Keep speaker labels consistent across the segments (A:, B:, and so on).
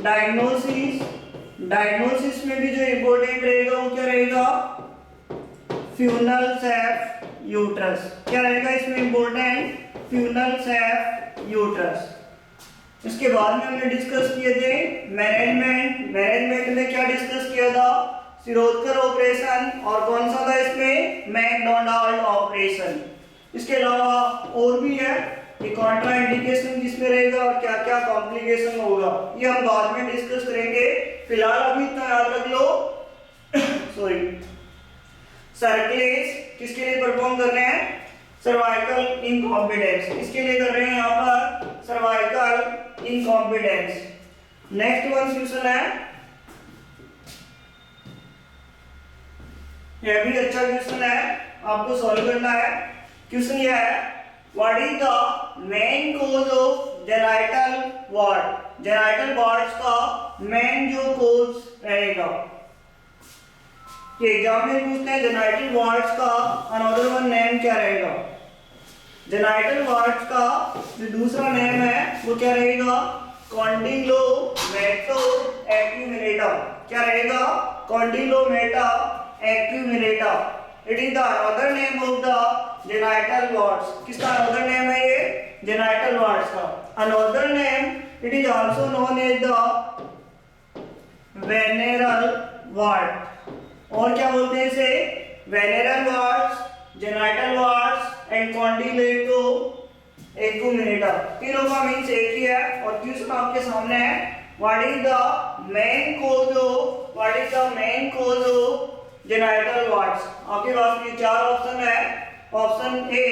A: Diagnosis, diagnosis में भी जो इंपॉर्टेंट रहेगा वो क्या रहेगा, फ्यूनल सेफ यूट्रस। क्या रहेगा इसमें इंपॉर्टेंट, फ्यूनल सेफ यूट्रस। इसके बाद में हमने डिस्कस किए थे मैनेजमेंट, मैनेजमेंट में क्या डिस्कस किया था, शिरोधकर ऑपरेशन, और कौन सा था इसमें, मैकडोनाल्ड ऑपरेशन। इसके अलावा और भी है कि कॉन्ट्रा इंडिकेशन किसमें रहेगा और क्या क्या कॉम्प्लिकेशन होगा, ये हम बाद में डिस्कस करेंगे। फिलहाल अभी इतना याद रख लो सॉरी, सर्कलेज किसके लिए परफॉर्म कर रहे हैं, सर्वाइकल इनकॉम्पिटेंस, इसके लिए कर रहे हैं यहाँ पर cervical incompetence. Next one question है, यह भी अच्छा क्वेश्चन है, आपको सॉल्व करना है। क्वेश्चन यह है, what is the main cause of genital ward, genital warts का मेन जो कॉज रहेगा, ये एग्जाम में पूछते हैं जेनाइटल वार्ड्स का अनदर वन नेम क्या रहेगा। जेनाइटल वार्ड्स का जो दूसरा नेम है वो क्या रहेगा, कॉन्डिलोमेटो एक्यूमुलेटा। क्या रहेगा, condylomata acuminata. It is the another name of the genital warts. किसका अनदर नेम है ये, जेनाइटल वार्ड्स का another name, it is also known as the venereal wart. और क्या बोलते हैं इसे, venereal warts, genital warts and condylomata acuminata. तीनों का मीन्स एक ही है। और क्वेश्चन आपके सामने है, what is the main cause of, what is the main cause of genital warts. आपके पास ये चार ऑप्शन है, option A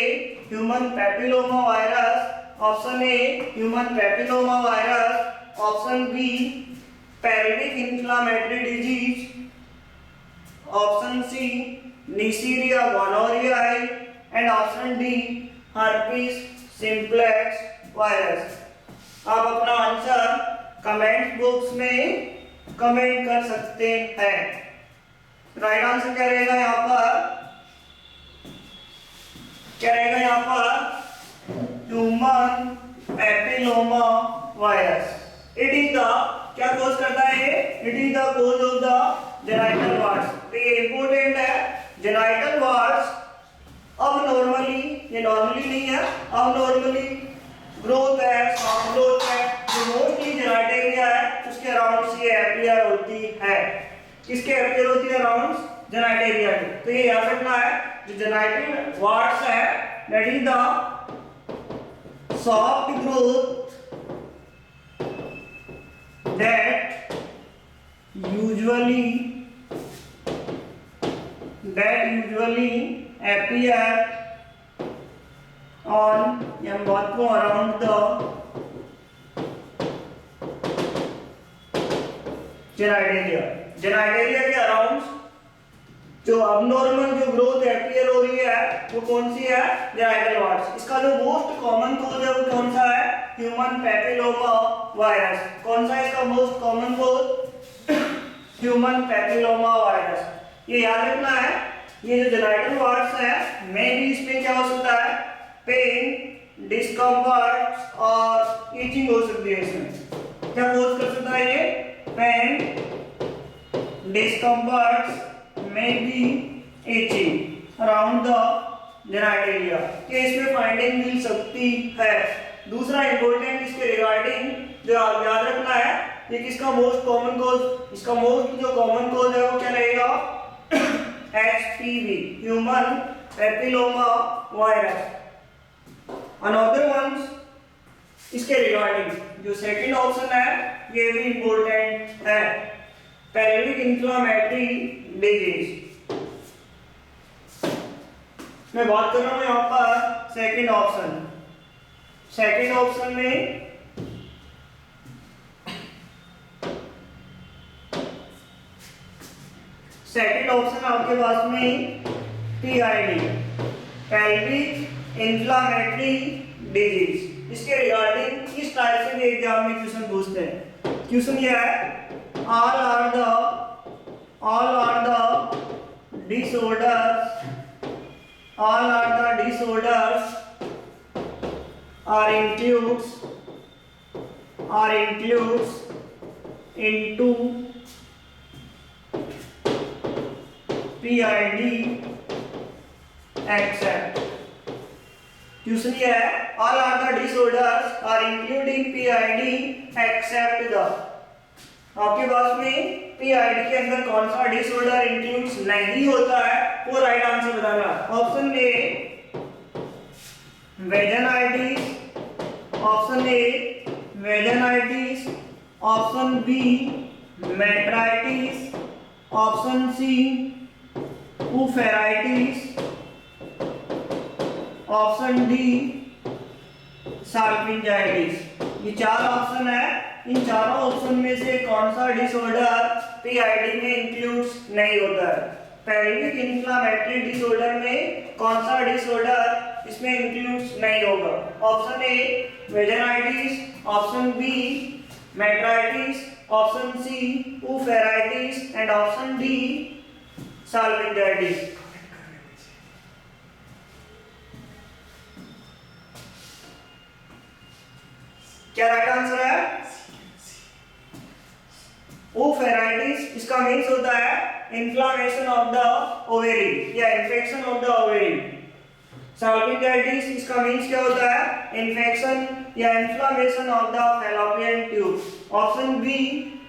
A: human papilloma virus, option A human papilloma virus, option B pelvic inflammatory disease, option C Neisseria gonorrhoeae and option D herpes simplex virus. आप अपना answer comment box में comment कर सकते हैं। राइट आंसर क्या रहेगा यहाँ पर, क्या रहेगा यहाँ पर, human papilloma virus. It is the, क्या कॉज करता है ये, it is the cause of the genital wards. तो ये इंपॉर्टेंट है, जेनाइटल वार्ड्स अब नॉर्मली, ये नॉर्मली नहीं है, अब नॉर्मली ग्रोथ है, सॉफ्ट ग्रोथ है, जो मोस्टली जेनाइटेरिया है उसके अराउंड ये अपीयर होती है। किसके अपीयर होती है, अराउंड जेनाइटेरिया के। तो ये याद रखना है, जो जेनाइटल वार्ड्स है that is the soft growth that usually appear on around the genitalia। genitalia के अराउंड जो अबनॉर्मल जो ग्रोथ अपीयर हो रही है वो कौन सी है, जेनाइटल वार्ड्स। इसका जो मोस्ट कॉमन कॉज है वो कौन सा है, ह्यूमन पैपिलोमा वायरस। कौन सा इसका most common cause, human papilloma virus. ये याद रखना है। ये जो जेनाइटल वार्ड्स है में भी इसमें क्या हो सकता है, पेन, डिस्कम्फर्ट और ईचिंग हो सकती है। इसमें क्या कॉज कर सकता है ये, पेन, डिस्कम्फर्ट में भी itching around the genitalia के इसमें फाइंडिंग मिल सकती है। दूसरा इंपॉर्टेंट इसके रिगार्डिंग जो आप याद रखना है, ये किसका मोस्ट कॉमन कॉज, इसका मोस्ट जो कॉमन कॉज है वो क्या रहेगा, HPV human papilloma virus. Another ones इसके रिगार्डिंग जो सेकंड ऑप्शन है ये भी इंपॉर्टेंट है, पेल्विक इन्फ्लेमेटरी डिजीज। मैं बात कर रहा हूं यहां पर सेकंड ऑप्शन। सेकंड ऑप्शन में सेकंड ऑप्शन आपके पास में PID, पेल्विक इन्फ्लेमेटरी डिजीज। इसके रिगार्डिंग इस टाइप से भी एग्जाम में क्वेश्चन पूछते हैं। क्वेश्चन यह है, all are the disorders are includes into PID except question ये है all other disorders are including PID except the आपके पास में PID के अंदर कौन सा डिसऑर्डर इंक्लूड्स नहीं होता है वो राइट आंसर बताना। Option A vaginitis, option A vaginitis, option B metritis, option C oophoritis, option D salpingitis. ये चार ऑप्शन है, इन चारों ऑप्शन में से कौन सा डिसऑर्डर पीआईडी में इंक्लूड्स नहीं होता है? पेल्विक इन्फ्लेमेटरी डिसऑर्डर में कौन सा डिसऑर्डर इसमें इंक्लूड्स नहीं होगा? Option A vaginitis, option B metritis, option C oophoritis and option D salpingitis. क्या राइट आंसर है? ओफेराइटिस, इसका मीन्स होता है इन्फ्लामेशन ऑफ द ओवेरी या infection of the ovary. Salpingitis, इसका मीन्स क्या होता है? इन्फेक्शन या inflammation of the fallopian tube. Option B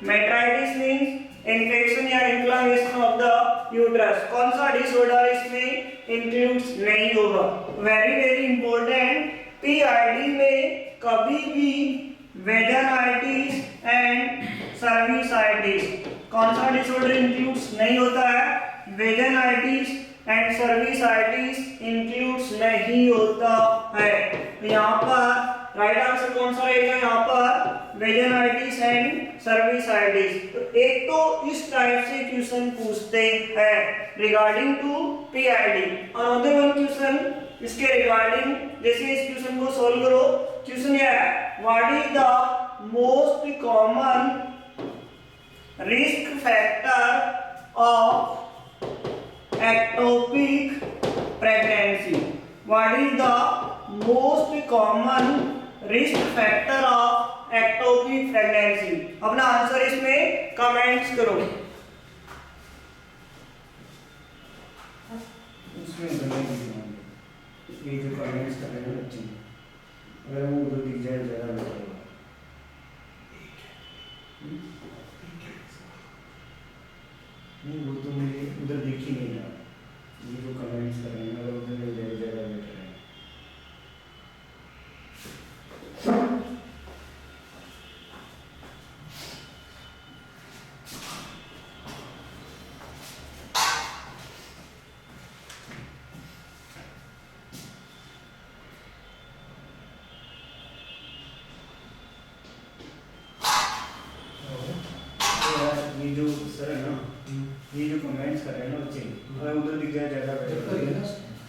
A: metritis means infection या इन्फ्लामेशन ऑफ द यूट्रस। कौन सा डिसऑर्डर इसमें इंक्लूड्स नहीं होगा? वेरी वेरी इंपॉर्टेंट, पीआईडी में कभी भी वेजाइटिस एंड सर्विसाइटिस कौन सा डिसऑर्डर इंक्लूड्स नहीं होता है? वेजाइटिस एंड सर्विसाइटिस इंक्लूड्स नहीं होता है। तो यहाँ पर राइट आंसर कौन सा रहेगा? यहाँ पर वेजाइटिस एंड सर्विसाइटिस। तो एक तो इस टाइप से क्वेश्चन पूछते हैं regarding to PID. Another one question इसके रिगार्डिंग, जैसे इस क्वेश्चन को सॉल्व करो। क्वेश्चन ये है what is the most common risk factor of ectopic pregnancy. What is the most common risk factor of ectopic pregnancy? अपना आंसर इसमें comments करो। ये जो कमेंट्स कर रहे हैं बच्चे, अगर वो उधर दिख जाए ज़्यादा बेटर होगा। नहीं वो तो मुझे उधर दिख ही नहीं रहा। ये जो कमेंट्स कर रहे हैं अगर उधर मिल जाए ज़्यादा बेटर है। ये जो सर है ना, ये जो कमेंट्स कर रहे हैं ना बच्चे, अगर उधर दिख जाए ज़्यादा बेटर होगा।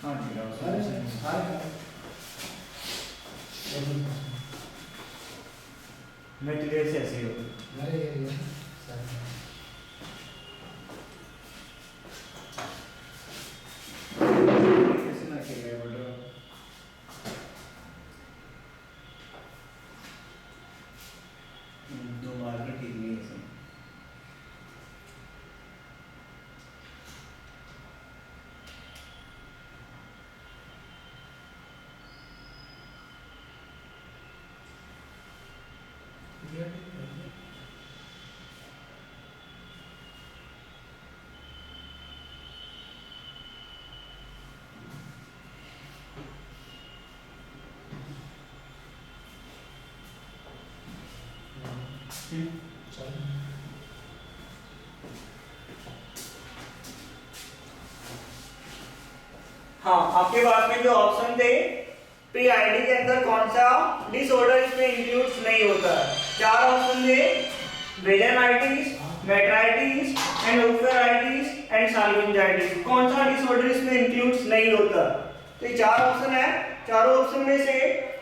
A: हाँ ठीक है। मैं तुझे ऐसे ऐसे ही होगा। कैसे ना खेले बोलो। दो बार के ठीक नहीं है इसमें। हाँ, आपके पास में जो ऑप्शन थे पीआईडी के अंदर कौन सा डिसऑर्डर इसमें इंक्लूड्स नहीं होता है? चार ऑप्शन थे वेजाइटिस, मेट्राइटिस एंड उफेराइटिस एंड साल्पिंजाइटिस। कौन सा डिसऑर्डर इसमें इंक्लूड्स नहीं होता? तो ये चार ऑप्शन है। चारों ऑप्शन में से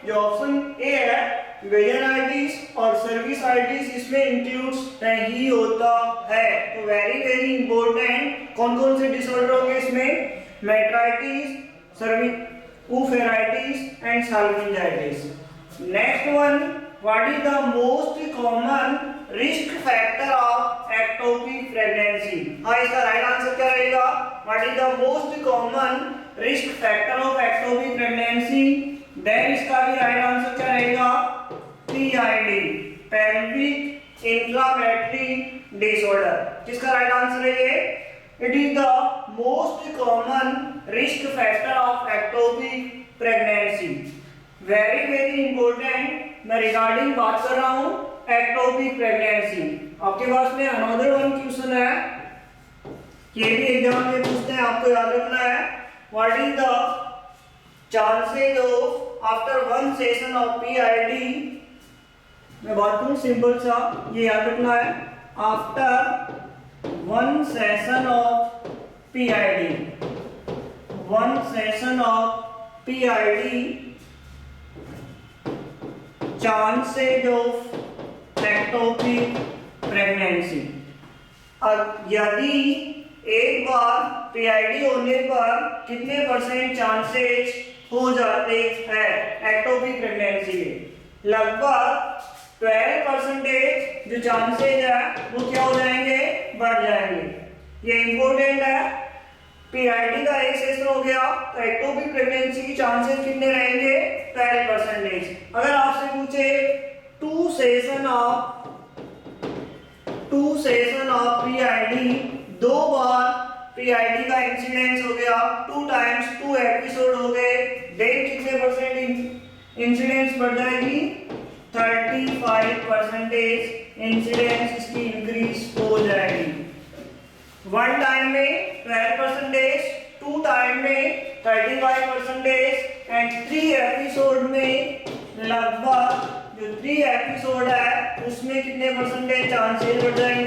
A: जो ऑप्शन ए है वेजाइटिस और सर्विसाइटिस इसमें इंक्लूड्स नहीं होता है। तो वेरी वेरी इंपॉर्टेंट, कौन कौन से डिसऑर्डर होंगे इसमें? Metritis, oophoritis and salpingitis. Next one what is the most common risk factor of ectopic pregnancy. हाँ, इसका राइट आंसर क्या रहेगा? What is the most common risk factor of ectopic pregnancy? Then इसका भी राइट आंसर क्या रहेगा? PID, pelvic inflammatory disorder। किसका right answer है ये? It is the most common risk factor of ectopic pregnancy. Very very important, मैं regarding बात कर रहा हूं एक्टोपिक प्रेगनेंसी। आपके पास में अनदर वन क्वेश्चन है, ये भी एग्जाम में पूछते हैं, आपको याद रखना है। What is the chances of after one session of PID? मैं बात करूं सिंपल सा, ये याद रखना है। After one session of PID, one session of PID, chances of ectopic pregnancy. अब यदि एक बार PID होने पर कितने % चांसेस हो जाते हैं एक्टोपिक प्रेगनेंसी के? लगभग 12% जो चांसेस है वो क्या हो जाएंगे? बढ़ जाएंगे। ये इंपॉर्टेंट है। PID का एक सेशन हो गया तो एक्टोपिक प्रेगनेंसी की चांसेस कितने रहेंगे? 12%। अगर आपसे पूछे टू सेशन ऑफ PID, 2 बार PID का इंसिडेंस हो गया, 2 टाइम्स 2 एपिसोड हो गए, देन कितने % इंसिडेंस बढ़ जाएगी? 35% इंसिडेंस इसकी इंक्रीज हो जाएगी। 1 टाइम में 12%, 2 टाइम में 35% एंड 3 एपिसोड में लगभग जो 3 एपिसोड है उसमें कितने % चांसेस बढ़ जाएंगे?